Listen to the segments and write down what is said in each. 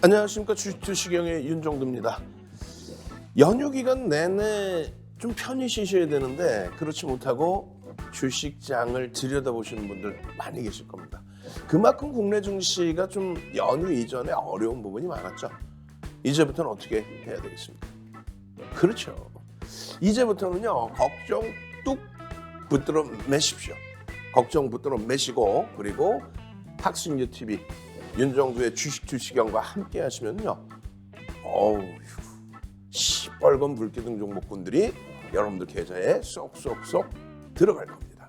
안녕하십니까. 주식투시경의 윤정두입니다. 연휴 기간 내내 좀 편히 쉬셔야 되는데 그렇지 못하고 주식장을 들여다보시는 분들 많이 계실 겁니다. 그만큼 국내 증시가 좀 연휴 이전에 어려운 부분이 많았죠. 이제부터는 어떻게 해야 되겠습니까? 그렇죠. 이제부터는요, 걱정 뚝 붙들어 매십시오. 걱정 붙들어 매시고, 그리고 탁신유 TV 윤정두의 주식투시경과 함께 하시면요, 시뻘건 불기둥 종목군들이 여러분들 계좌에 쏙쏙쏙 들어갈 겁니다.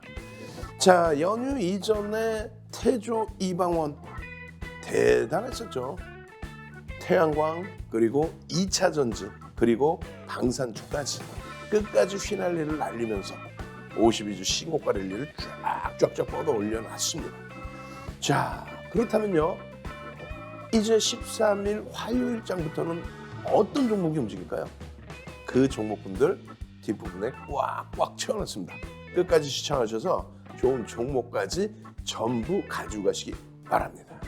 자, 연휴 이전에 태조 이방원 대단했었죠. 태양광, 그리고 2차 전지, 그리고 방산주까지 끝까지 휘날리를 날리면서 52주 신고가 랠리를 쫙쫙쫙 뻗어 올려놨습니다. 자, 그렇다면요, 이제 13일 화요일장부터는 어떤 종목이 움직일까요? 그 종목분들 뒷부분에 꽉꽉 채워놨습니다. 끝까지 시청하셔서 좋은 종목까지 전부 가져가시기 바랍니다.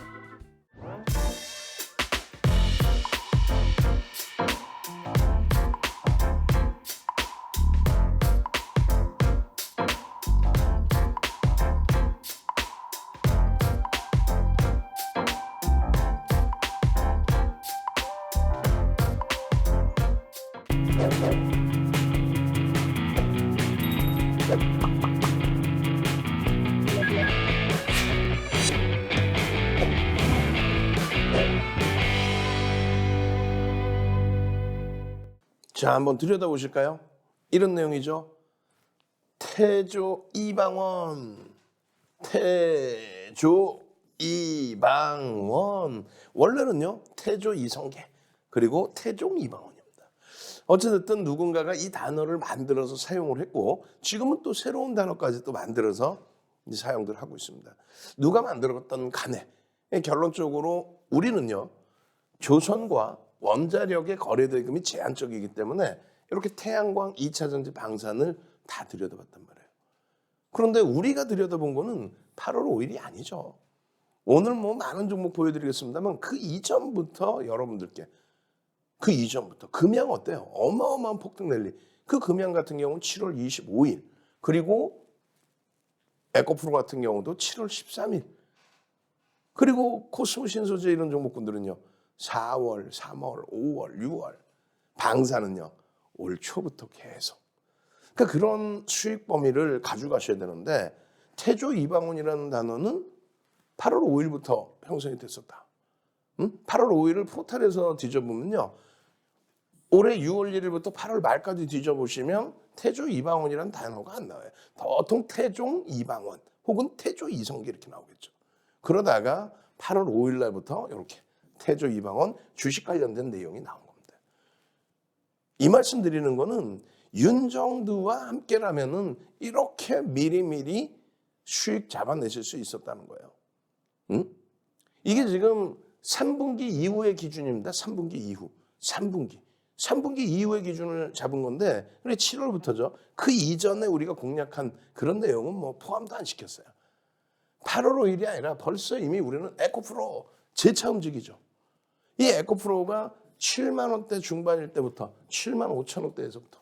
자, 한번 들여다보실까요? 이런 내용이죠. 태조 이방원, 태조 이방원. 원래는요, 태조 이성계, 그리고 태종 이방원입니다. 어쨌든 누군가가 이 단어를 만들어서 사용을 했고, 지금은 또 새로운 단어까지 또 만들어서 사용들 하고 있습니다. 누가 만들었던 간에 결론적으로 우리는요, 조선과 원자력의 거래 대금이 제한적이기 때문에 이렇게 태양광, 2차 전지, 방산을 다 들여다봤단 말이에요. 그런데 우리가 들여다본 거는 8월 5일이 아니죠. 오늘 많은 종목 보여드리겠습니다만 그 이전부터 여러분들께, 그 이전부터 금양 어때요? 어마어마한 폭등 랠리. 그 금양 같은 경우는 7월 25일, 그리고 에코프로 같은 경우도 7월 13일, 그리고 코스모 신소재 이런 종목군들은요 4월, 3월, 5월, 6월, 방사는요 올 초부터 계속. 그러니까 그런 수익 범위를 가져가셔야 되는데, 태조 이방원이라는 단어는 8월 5일부터 형성이 됐었다. 8월 5일을 포탈에서 뒤져보면요, 올해 6월 1일부터 8월 말까지 뒤져보시면 태조 이방원이라는 단어가 안 나와요. 보통 태종 이방원 혹은 태조 이성계 이렇게 나오겠죠. 그러다가 8월 5일 날부터 이렇게 태조 이방원 주식 관련된 내용이 나온 겁니다. 이 말씀 드리는 거는 윤정두와 함께라면은 이렇게 미리미리 수익 잡아내실 수 있었다는 거예요. 이게 지금 3분기 이후의 기준입니다. 3분기 이후. 3분기 이후의 기준을 잡은 건데, 그래 7월부터죠. 그 이전에 우리가 공략한 그런 내용은 포함도 안 시켰어요. 8월 5일이 아니라 벌써 이미 우리는 에코프로 재차 움직이죠. 이 에코프로가 7만 원대 중반일 때부터 7만 5천 원대에서부터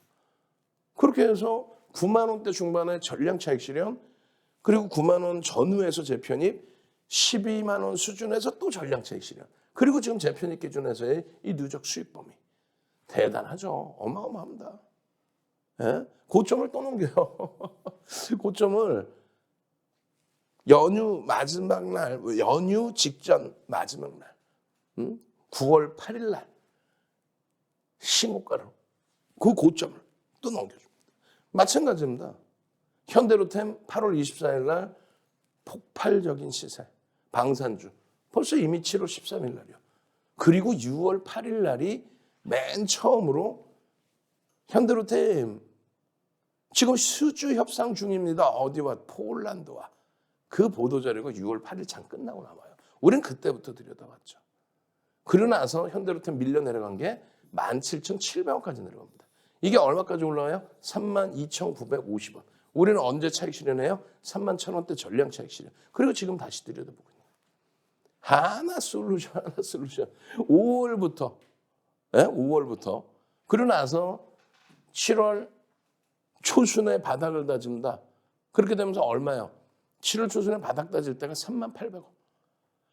그렇게 해서 9만 원대 중반의 전량 차익 실현, 그리고 9만 원 전후에서 재편입, 12만 원 수준에서 또 전량 차익 실현, 그리고 지금 재편입 기준에서의 이 누적 수익 범위 대단하죠. 어마어마합니다. 예? 고점을 또 넘겨요. 고점을 연휴 마지막 날, 연휴 직전 마지막 날, 9월 8일 날 신고가로 그 고점을 또 넘겨줍니다. 마찬가지입니다. 현대로템 8월 24일 날 폭발적인 시세, 방산주 벌써 이미 7월 13일 날이요. 그리고 6월 8일 날이 맨 처음으로 현대로템 지금 수주 협상 중입니다. 어디와? 폴란드와. 그 보도자료가 6월 8일 장 끝나고 나와요. 우린 그때부터 들여다봤죠. 그러고 나서 현대로템 밀려 내려간 게 17,700원까지 내려갑니다. 이게 얼마까지 올라와요? 32,950원. 우리는 언제 차익 실현해요? 31,000원대 전량 차익 실현. 그리고 지금 다시 들여다보고 있는 거예요. 하나솔루션, 하나솔루션. 5월부터, 예? 5월부터. 그러고 나서 7월 초순에 바닥을 다집니다. 그렇게 되면서 얼마요? 7월 초순에 바닥 다질 때가 38,000원.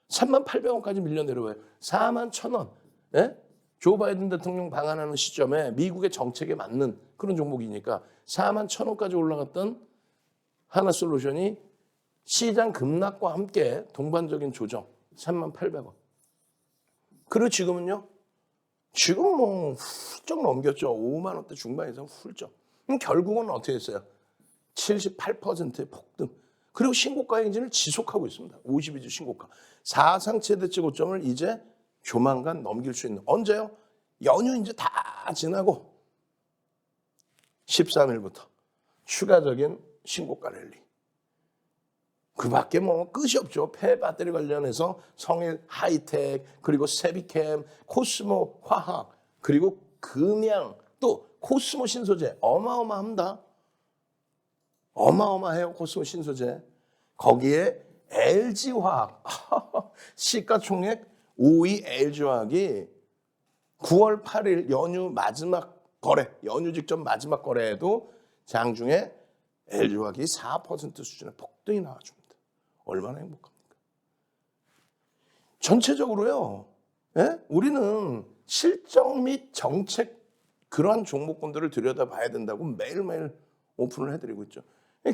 38,000원까지 밀려 내려와요. 41,000원. 예? 조 바이든 대통령 방한하는 시점에 미국의 정책에 맞는 그런 종목이니까 41,000원까지 올라갔던 하나솔루션이 시장 급락과 함께 동반적인 조정 38,000원. 그리고 지금은요? 지금 뭐 훌쩍 넘겼죠. 5만 원대 중반 이상 훌쩍. 그럼 결국은 어떻게 했어요? 78%의 폭등. 그리고 신고가 행진을 지속하고 있습니다. 52주 신고가. 사상 최대치 고점을 이제 조만간 넘길 수 있는. 언제요? 연휴 이제 다 지나고 13일부터 추가적인 신고가 랠리. 그 밖에 뭐 끝이 없죠. 폐 배터리 관련해서 성일 하이텍, 그리고 세비캠, 코스모 화학, 그리고 금양, 또 코스모 신소재. 어마어마합니다. 어마어마해요. 코스모 신소재. 거기에 LG화학. 시가총액 5위 LG화학이 9월 8일 연휴 마지막 거래, 연휴 직전 마지막 거래에도 장중에 LG화학이 4% 수준의 폭등이 나와줍니다. 얼마나 행복합니까? 전체적으로요. 예? 우리는 실적 및 정책 그러한 종목군들을 들여다봐야 된다고 매일매일 오픈을 해드리고 있죠.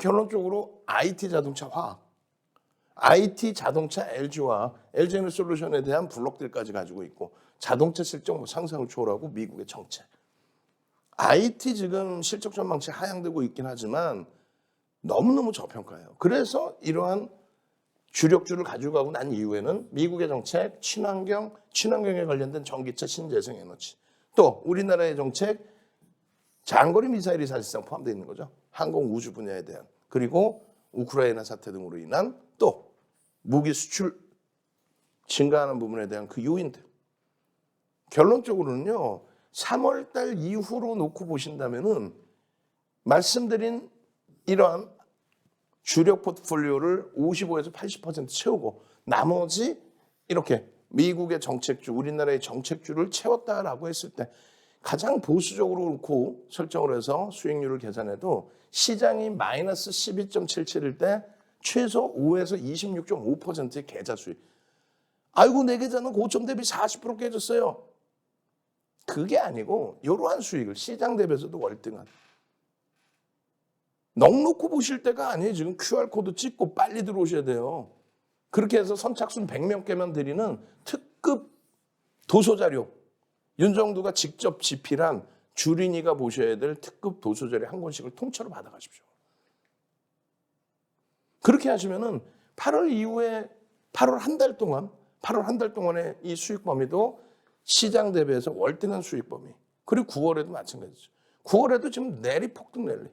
결론적으로 IT 자동차 화학, IT 자동차 LG화학, LG에너솔루션에 대한 블록들까지 가지고 있고 자동차 실적 뭐 상상을 초월하고 미국의 정책. IT 지금 실적 전망치 하향되고 있긴 하지만 너무너무 저평가예요. 그래서 이러한 주력주를 가져가고 난 이후에는 미국의 정책, 친환경에 관련된 전기차, 신재생에너지, 또 우리나라의 정책, 장거리 미사일이 사실상 포함되어 있는 거죠. 항공 우주 분야에 대한, 그리고 우크라이나 사태 등으로 인한 또 무기 수출 증가하는 부분에 대한 그 요인들. 결론적으로는요, 3월 달 이후로 놓고 보신다면은 말씀드린 이러한 주력 포트폴리오를 55에서 80% 채우고 나머지 이렇게 미국의 정책주, 우리나라의 정책주를 채웠다라고 했을 때 가장 보수적으로 놓고 설정을 해서 수익률을 계산해도 시장이 마이너스 12.77일 때 최소 5에서 26.5%의 계좌 수익. 아이고 내 계좌는 고점 대비 40% 깨졌어요. 그게 아니고 이러한 수익을 시장 대비해서도 월등한. 넉놓고 보실 때가 아니에요. 지금 QR코드 찍고 빨리 들어오셔야 돼요. 그렇게 해서 선착순 100명께만 드리는 특급 도서자료. 윤정두가 직접 집필한 주린이가 보셔야 될 특급 도서자료 한 권씩을 통째로 받아가십시오. 그렇게 하시면은 8월 이후에 8월 한 달 동안의 이 수익 범위도 시장 대비해서 월등한 수익 범위. 그리고 9월에도 마찬가지죠. 9월에도 지금 내리폭등 랠리.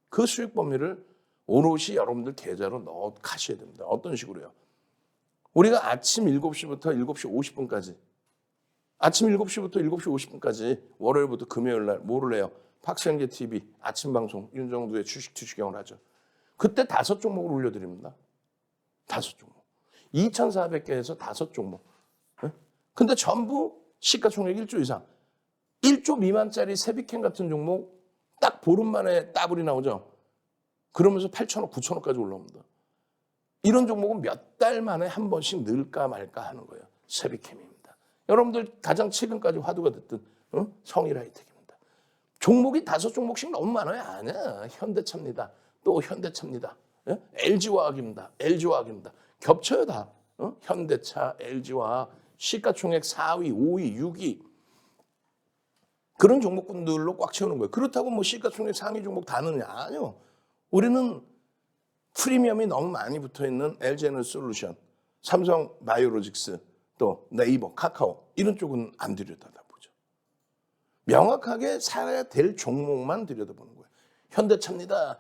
그 수익 범위를 오롯이 여러분들 계좌로 넣어 가셔야 됩니다. 어떤 식으로요? 우리가 아침 7시부터 7시 50분까지 아침 7시부터 7시 50분까지 월요일부터 금요일 날 뭐를 해요? 박성계 TV 아침 방송 윤정두의 주식 투시경을 하죠. 그때 5종목을 올려드립니다. 5종목. 2,400개에서 5종목. 근데 전부 시가총액 1조 이상. 1조 미만짜리 세비캔 같은 종목 딱 보름 만에 따블이 나오죠. 그러면서 8,000원, 9,000원까지 올라옵니다. 이런 종목은 몇 달 만에 한 번씩 늘까 말까 하는 거예요. 세비캠입니다. 여러분들 가장 최근까지 화두가 됐던 성일하이텍입니다. 종목이 5종목씩 너무 많아요. 아니야. 현대차입니다. 또 현대차입니다. LG화학입니다. LG화학입니다. 겹쳐요 다. 현대차, LG화학, 시가총액 4위, 5위, 6위. 그런 종목군들로 꽉 채우는 거예요. 그렇다고 뭐 시가총액 상위 종목 다 넣느냐? 아니요. 우리는 프리미엄이 너무 많이 붙어있는 LG에너솔루션, 삼성 바이오로직스, 또 네이버, 카카오 이런 쪽은 안 들여다보죠. 명확하게 사야 될 종목만 들여다보는 거예요. 현대차입니다.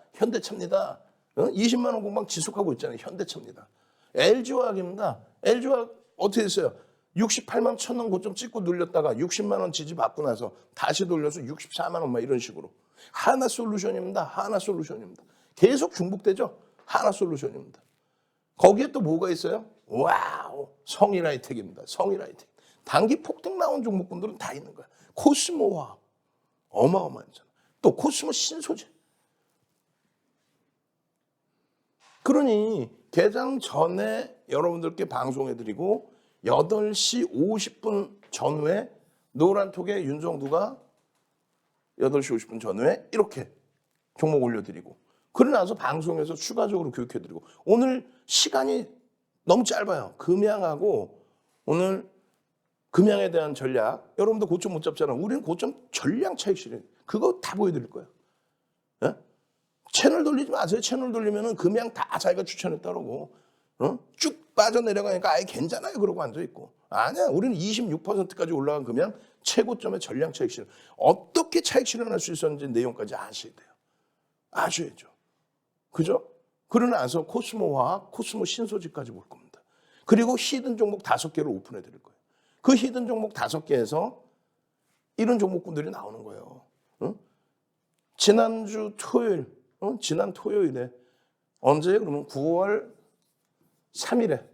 20만 원 공방 지속하고 있잖아요. 현대차입니다. LG화학입니다. LG화학 어떻게 됐어요? 68만 1,000원 고점 찍고 눌렸다가 60만 원 지지 받고 나서 다시 돌려서 64만 원 막 이런 식으로. 하나솔루션입니다. 계속 중복되죠. 하나솔루션입니다. 거기에 또 뭐가 있어요? 와우, 성일하이텍입니다. 성일하이텍. 단기 폭등 나온 종목군들은 다 있는 거야. 코스모화학 어마어마하잖아. 또 코스모 신소재. 그러니 개장 전에 여러분들께 방송해드리고 8시 50분 전후에 노란톡에 윤정두가 8시 50분 전후에 이렇게 종목 올려드리고 그러고 나서 방송에서 추가적으로 교육해드리고 오늘 시간이 너무 짧아요. 금양하고 오늘 금양에 대한 전략 여러분도 고점 못 잡잖아. 우리는 고점 전량 차익 실현 그거 다 보여드릴 거예요. 예? 채널 돌리지 마세요. 채널 돌리면은 금양 다 자기가 추천했다고 쭉 빠져내려가니까 아예 괜찮아요. 그러고 앉아있고 아니야. 우리는 26%까지 올라간 금양 최고점의 전량 차익 실현 어떻게 차익 실현할 수 있었는지 내용까지 아셔야 돼요. 아셔야죠. 그죠? 그러고 나서 코스모화학, 코스모 신소재까지 볼 겁니다. 그리고 히든 종목 5개를 오픈해 드릴 거예요. 그 히든 종목 5개에서 이런 종목군들이 나오는 거예요. 지난주 토요일, 지난 토요일에 언제 그러면 9월 3일에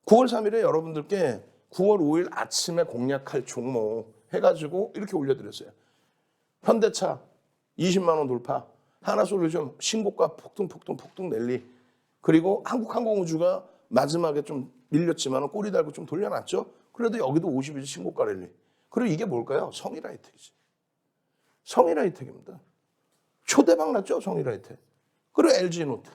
9월 3일에 여러분들께 9월 5일 아침에 공략할 종목 해가지고 이렇게 올려드렸어요. 현대차 20만 원 돌파, 하나솔루션 신고가 폭등 랠리, 그리고 한국항공우주가 마지막에 좀 밀렸지만 꼬리 달고 좀 돌려놨죠. 그래도 여기도 50일 신고가 랠리. 그리고 이게 뭘까요? 성일하이텍이지. 성일하이텍입니다. 초대박 났죠, 성일하이텍. 그리고 LG노트.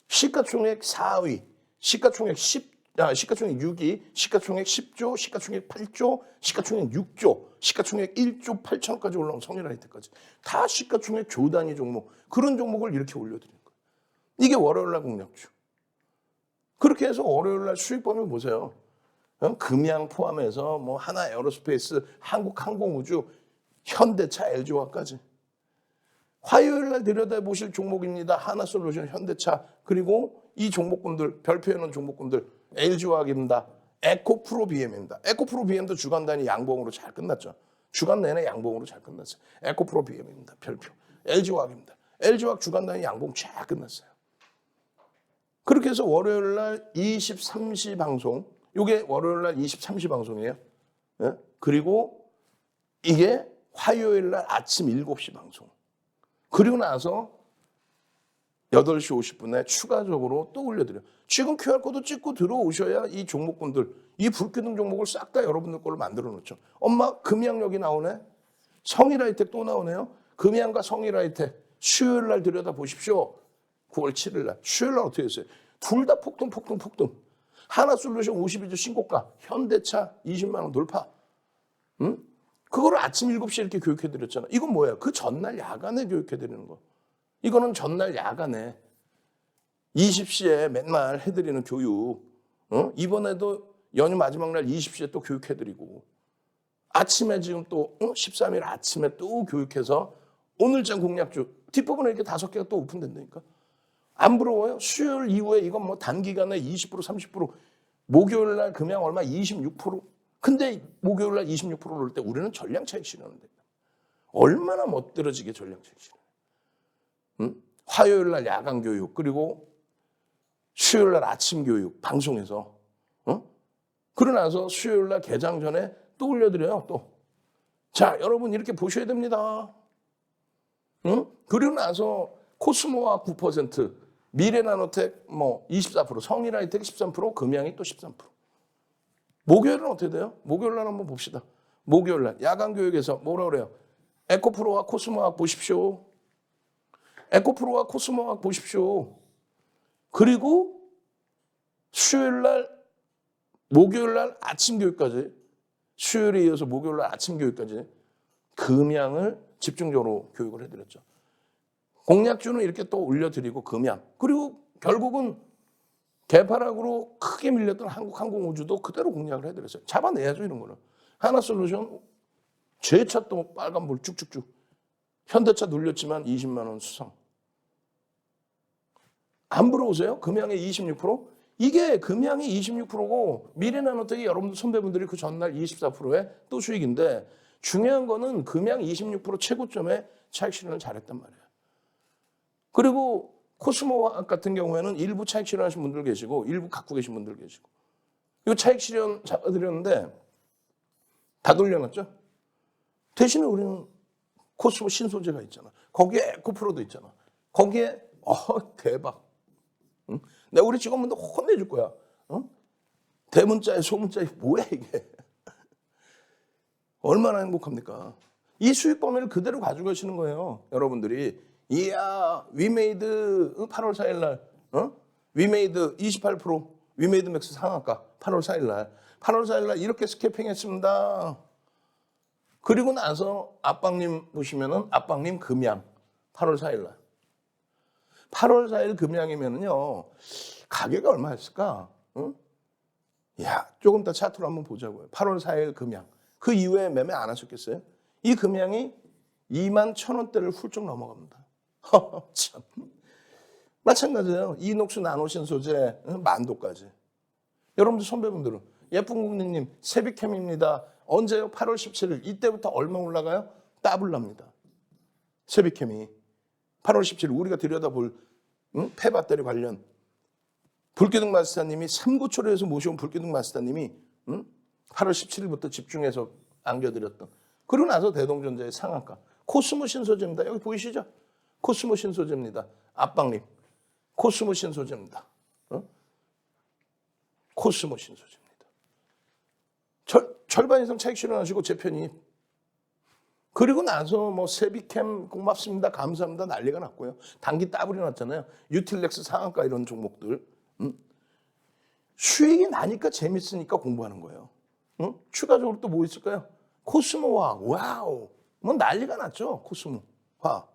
시가총액 4위, 시가총액 6위, 시가총액 10조, 시가총액 8조, 시가총액 6조, 시가총액 1조 8천까지 올라온 성일하이텍까지. 다 시가총액 조 단위 종목. 그런 종목을 이렇게 올려드린 거예요. 이게 월요일날 공략주. 그렇게 해서 월요일날 수익 범위 보세요. 금양 포함해서 뭐 하나 에어로스페이스, 한국항공우주, 현대차, LG화학까지. 화요일날 들여다보실 종목입니다. 하나솔루션, 현대차, 그리고 이 종목군들, 별표해놓은 종목군들, LG화학입니다. 에코프로 BM입니다. 에코프로 BM도 주간 단위 양봉으로 잘 끝났죠. 주간 내내 양봉으로 잘 끝났어요. 에코프로 BM입니다. 별표. LG화학입니다. LG화학 주간 단위 양봉 잘 끝났어요. 그렇게 해서 월요일날 23시 방송, 이게 월요일날 23시 방송이에요. 예? 그리고 이게 화요일날 아침 7시 방송. 그리고 나서 8시 50분에 추가적으로 또 올려드려요. 지금 QR코드 찍고 들어오셔야 이 종목군들, 이 불기둥 종목을 싹 다 여러분들 걸로 만들어 놓죠. 엄마, 금양역이 나오네? 성일하이텍 또 나오네요? 금양과 성일하이텍, 수요일 날 들여다 보십시오. 9월 7일 날. 수요일 날 어떻게 했어요? 둘 다 폭등. 하나솔루션 52주 신고가, 현대차 20만 원 돌파. 그거를 아침 7시에 이렇게 교육해드렸잖아. 이건 뭐예요? 그 전날 야간에 교육해드리는 거. 이거는 전날 야간에 20시에 맨날 해드리는 교육. 이번에도 연휴 마지막 날 20시에 또 교육해드리고 아침에 지금 또 13일 아침에 또 교육해서 오늘장 공략주 뒷부분에 이렇게 5개가 또 오픈된다니까. 안 부러워요? 수요일 이후에 이건 뭐 단기간에 20% 30% 목요일 날 금양 얼마 26%. 근데 목요일 날 26% 오를 때 우리는 전량 차익 실현하는데 얼마나 멋들어지게 전량 차익 실현. 화요일 날 야간 교육 그리고 수요일 날 아침 교육 방송에서 그러고 나서 수요일 날 개장 전에 또 올려드려요. 또. 자, 여러분 이렇게 보셔야 됩니다. 그리고 나서 코스모와 9%, 미래나노텍 뭐 24%, 성일하이텍 13%, 금양이 또 13%. 목요일은 어떻게 돼요? 목요일 날 한번 봅시다. 목요일 날 야간 교육에서 뭐라 그래요? 에코프로와 코스모학 보십시오. 에코프로와 코스모학 보십시오. 그리고 수요일 날, 목요일 날 아침 교육까지, 수요일에 이어서 목요일 날 아침 교육까지 금양을 집중적으로 교육을 해드렸죠. 공략주는 이렇게 또 올려드리고 금양. 그리고 결국은 개파락으로 크게 밀렸던 한국항공우주도 그대로 공략을 해드렸어요. 잡아내야죠, 이런 거는. 하나솔루션 제차 또 빨간불 쭉쭉쭉. 현대차 눌렸지만 20만 원 수상. 안 부러우세요? 금양의 26%? 이게 금양이 26%고 미래나노텍이 여러분들 선배분들이 그 전날 24%에 또 수익인데 중요한 거는 금양 26% 최고점에 차익 실현을 잘했단 말이에요. 그리고 코스모화 같은 경우에는 일부 차익 실현하신 분들 계시고 일부 갖고 계신 분들 계시고 이거 차익 실현 잡아드렸는데 다 돌려놨죠. 대신에 우리는 코스모 신소재가 있잖아. 거기에 에코프로도 있잖아. 거기에 대박. 응? 내가 우리 직원분들 혼내줄 거야. 응? 대문자에 소문자에 뭐야 이게. 얼마나 행복합니까? 이 수익 범위를 그대로 가져가시는 거예요. 여러분들이. 이야 위메이드 8월 4일 날 위메이드 28% 위메이드 맥스 상한가 8월 4일 날 8월 4일 날 이렇게 스캐핑했습니다. 그리고 나서 압박님 보시면은 압박님 금양 8월 4일 날 8월 4일 금양이면은요 가격이 얼마였을까? 응? 야 조금 더 차트로 한번 보자고요. 8월 4일 금양 그 이후에 매매 안 하셨겠어요? 이 금양이 21,000원대를 훌쩍 넘어갑니다. 참 마찬가지예요. 이녹스 나노신 소재 만도까지. 여러분들 선배분들은 예쁜 국민님 세비캠입니다. 언제요? 8월 17일 이때부터 얼마 올라가요? 따블랍니다. 세비캠이 8월 17일 우리가 들여다볼 폐배터리 관련 불기둥 마스터님이 삼고초려에서 모셔온 불기둥 마스터님이 8월 17일부터 집중해서 안겨드렸던 그러고 나서 대동전자의 상한가 코스모 신소재입니다. 여기 보이시죠? 코스모 신소재입니다. 압박님 코스모 신소재입니다. 코스모 신소재입니다. 절반 이상 차익 실현하시고 재편이 그리고 나서 뭐 세비캠 고맙습니다 감사합니다 난리가 났고요. 단기 따블이 났잖아요. 유틸렉스 상한가 이런 종목들 수익이 나니까 재밌으니까 공부하는 거예요. 추가적으로 또 뭐 있을까요? 코스모화 와우 뭐 난리가 났죠. 코스모화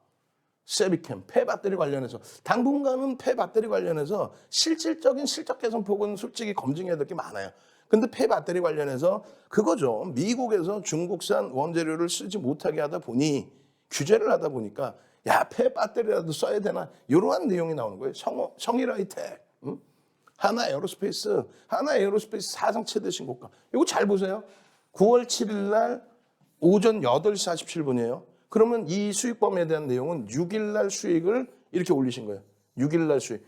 세비캠 폐배터리 관련해서 당분간은 폐배터리 관련해서 실질적인 실적 개선 폭은 솔직히 검증해야 될 게 많아요. 근데 폐배터리 관련해서 그거죠. 미국에서 중국산 원재료를 쓰지 못하게 하다 보니 규제를 하다 보니까 야 폐배터리라도 써야 되나 이러한 내용이 나오는 거예요. 성일하이텍 하나 에어로스페이스 사상 최대 신고가. 이거 잘 보세요. 9월 7일 날 오전 8시 47분이에요. 그러면 이 수익 범위에 대한 내용은 6일 날 수익을 이렇게 올리신 거예요. 6일 날 수익.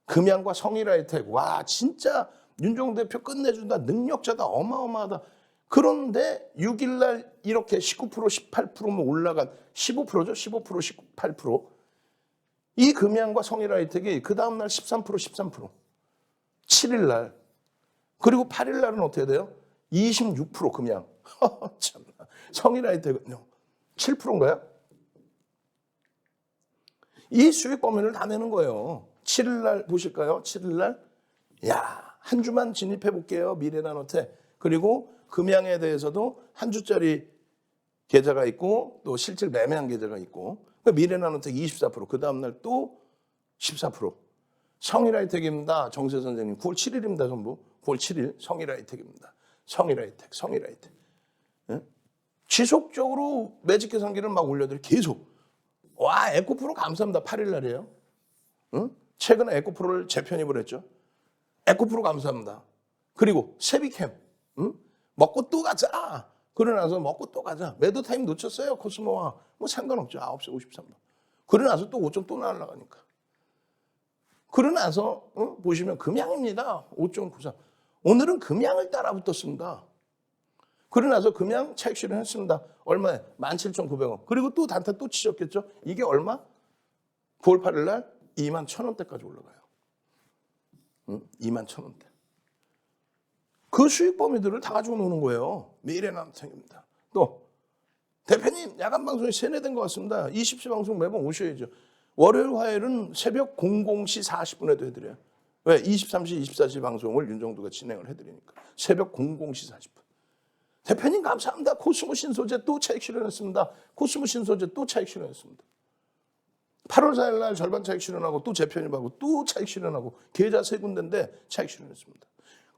금양과 성일하이텍. 와 진짜 윤종호 대표 끝내준다. 능력자다. 어마어마하다. 그런데 6일 날 이렇게 19% 18%면 올라간 15%죠. 15% 18%. 이 금양과 성일하이텍이 그 다음날 13%. 7일 날. 그리고 8일 날은 어떻게 돼요? 26% 금양. 참나. 성일하이텍은요. 7%인가요? 이 수익 범위를 다 내는 거예요. 7일 날 보실까요? 7일 날. 야, 한 주만 진입해 볼게요. 미래나노텍. 그리고 금양에 대해서도 한 주짜리 계좌가 있고 또 실질 매매한 계좌가 있고 미래나노텍 24%. 그 다음 날 또 14%. 성일하이텍입니다. 정세 선생님. 9월 7일입니다. 전부. 9월 7일 성일하이텍입니다. 성일하이텍. 예? 지속적으로 매직 계산기를 막 올려드려 계속. 와 에코프로 감사합니다. 8일 날이에요. 응? 최근에 에코프로를 재편입을 했죠. 에코프로 감사합니다. 그리고 세비캠 먹고 또 가자. 그러고 나서 먹고 또 가자. 매도 타임 놓쳤어요. 코스모와 뭐 상관없죠. 9시 53분. 그러고 나서 또 5점 또 날아가니까. 그러고 나서 보시면 금양입니다. 5.93. 오늘은 금양을 따라 붙었습니다. 그러고 나서 금양 차익 실현했습니다. 얼마에? 17,900원. 그리고 또 단타 또 치셨겠죠? 이게 얼마? 9월 8일 날 21,000원대까지 올라가요. 21,000원대. 그 수익 범위들을 다 가지고 노는 거예요. 미래나노텍입니다. 또 대표님 야간 방송이 세뇌된 것 같습니다. 20시 방송 매번 오셔야죠. 월요일 화요일은 새벽 00시 40분에도 해드려요. 왜? 23시 24시 방송을 윤정두가 진행을 해드리니까. 새벽 00시 40분. 대표님 감사합니다. 코스모 신소재 또 차익 실현했습니다. 코스모 신소재 또 차익 실현했습니다. 8월 4일 날 절반 차익 실현하고 또 재편입하고 또 차익 실현하고 계좌 세 군데인데 차익 실현했습니다.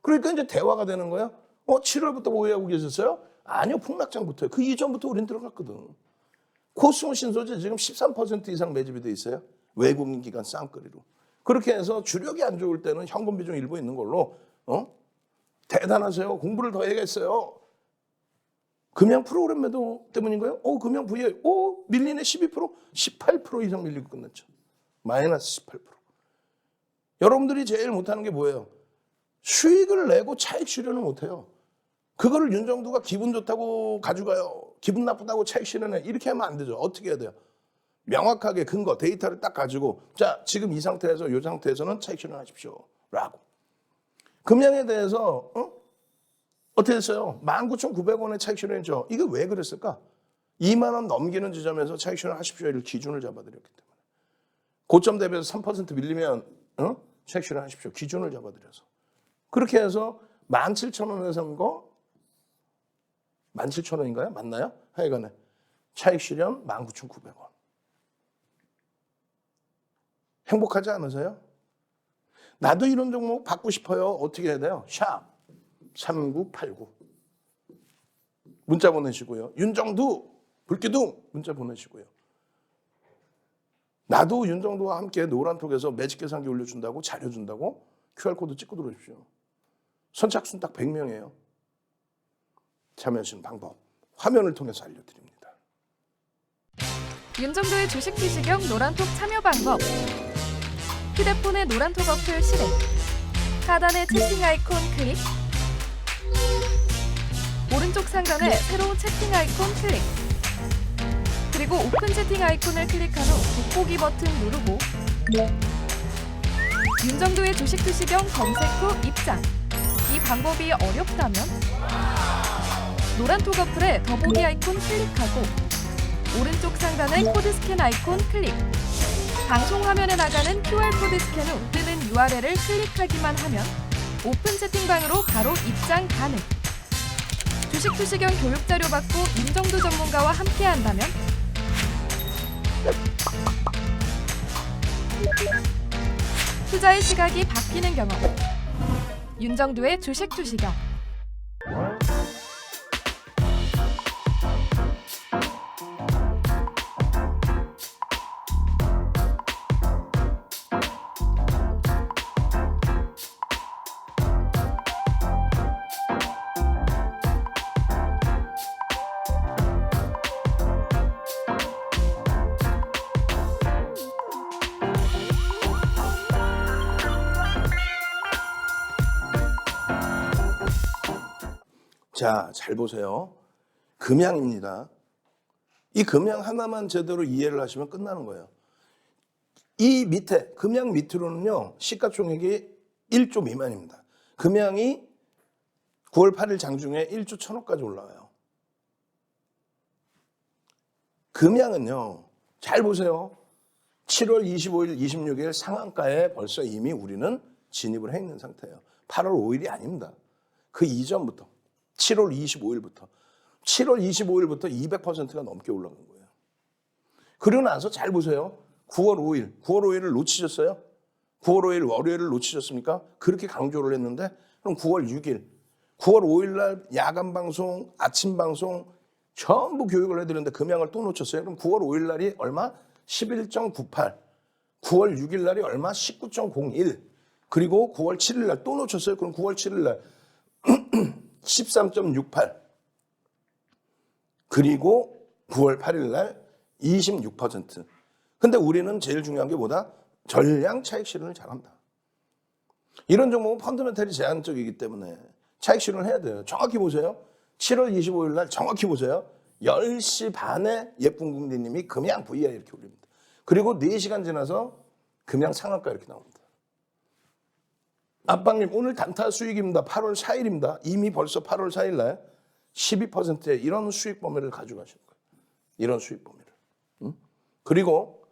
그러니까 이제 대화가 되는 거예요. 7월부터 뭐 하고 계셨어요? 아니요. 폭락장부터요. 그 이전부터 우린 들어갔거든. 코스모 신소재 지금 13% 이상 매집이 돼 있어요. 외국인 기관 쌍끌이로. 그렇게 해서 주력이 안 좋을 때는 현금 비중 일부 있는 걸로 대단하세요. 공부를 더 해야겠어요. 금양 프로그램 매도 때문인가요? 금양 VI. 밀리네 12%? 18% 이상 밀리고 끝났죠. 마이너스 18%. 여러분들이 제일 못하는 게 뭐예요? 수익을 내고 차익 실현을 못해요. 그거를 윤정두가 기분 좋다고 가져가요. 기분 나쁘다고 차익 실현해. 이렇게 하면 안 되죠. 어떻게 해야 돼요? 명확하게 근거, 데이터를 딱 가지고 자, 지금 이 상태에서 이 상태에서는 차익 실현하십시오. 라고. 금양에 대해서 어떻게 됐어요? 19,900원에 차익 실현했죠. 이게 왜 그랬을까? 2만 원 넘기는 지점에서 차익 실현하십시오를 기준을 잡아드렸기 때문에. 고점 대비해서 3% 밀리면 차익 실현하십시오. 기준을 잡아드려서. 그렇게 해서 17,000원에 산 거 17,000원인가요? 맞나요? 하여간에 차익 실현 19,900원. 행복하지 않으세요? 나도 이런 종목 받고 싶어요. 어떻게 해야 돼요? 샵 3989 문자 보내시고요. 윤정두 불기둥 문자 보내시고요. 나도 윤정두와 함께 노란톡에서 매직 계산기 올려준다고 자료 준다고 QR코드 찍고 들어오십시오. 선착순 딱 100명이에요. 참여하시는 방법 화면을 통해서 알려드립니다. 윤정도의 주식 투시경 노란톡 참여 방법. 휴대폰의 노란톡 어플 실행. 하단의 채팅 아이콘 클릭. 오른쪽 상단에 새로운 채팅 아이콘 클릭. 그리고 오픈 채팅 아이콘을 클릭한 후 돋보기 버튼 누르고 윤정도의 주식 투시경 검색 후 입장. 이 방법이 어렵다면 노란톡 어플에 더보기 아이콘 클릭하고 오른쪽 상단의 코드 스캔 아이콘 클릭. 방송 화면에 나가는 QR코드 스캔 후 뜨는 URL을 클릭하기만 하면 오픈 채팅방으로 바로 입장 가능. 주식 투시경 교육 자료 받고 윤정도 전문가와 함께 한다면 투자의 시각이 바뀌는 경험. 윤정도의 주식 투시경. 자, 잘 보세요. 금양입니다. 이 금양 하나만 제대로 이해를 하시면 끝나는 거예요. 이 밑에, 금양 밑으로는요, 시가총액이 1조 미만입니다. 금양이 9월 8일 장중에 1조 1,000억까지 올라와요. 금양은요, 잘 보세요. 7월 25일, 26일 상한가에 벌써 이미 우리는 진입을 해 있는 상태예요. 8월 5일이 아닙니다. 그 이전부터. 7월 25일부터 200%가 넘게 올라간 거예요. 그러고 나서 잘 보세요. 9월 5일을 놓치셨어요? 9월 5일 월요일을 놓치셨습니까? 그렇게 강조를 했는데 그럼 9월 5일 날 야간 방송, 아침 방송 전부 교육을 해드렸는데 금양을 또 놓쳤어요. 그럼 9월 5일 날이 얼마? 11.98. 9월 6일 날이 얼마? 19.01. 그리고 9월 7일 날 또 놓쳤어요. 그럼 9월 7일 날 13.68. 그리고 9월 8일 날 26%. 근데 우리는 제일 중요한 게 뭐다? 전량 차익 실현을 잘한다. 이런 종목은 펀더멘탈이 제한적이기 때문에 차익 실현을 해야 돼요. 정확히 보세요. 7월 25일 날 정확히 보세요. 10시 반에 예쁜 궁디님이 금양 VI 이렇게 올립니다. 그리고 4시간 지나서 금양 상한가 이렇게 나옵니다. 아빠님 오늘 단타 수익입니다. 8월 4일입니다. 이미 벌써 8월 4일 날 12%의 이런 수익 범위를 가져가시는 거예요. 이런 수익 범위를. 그리고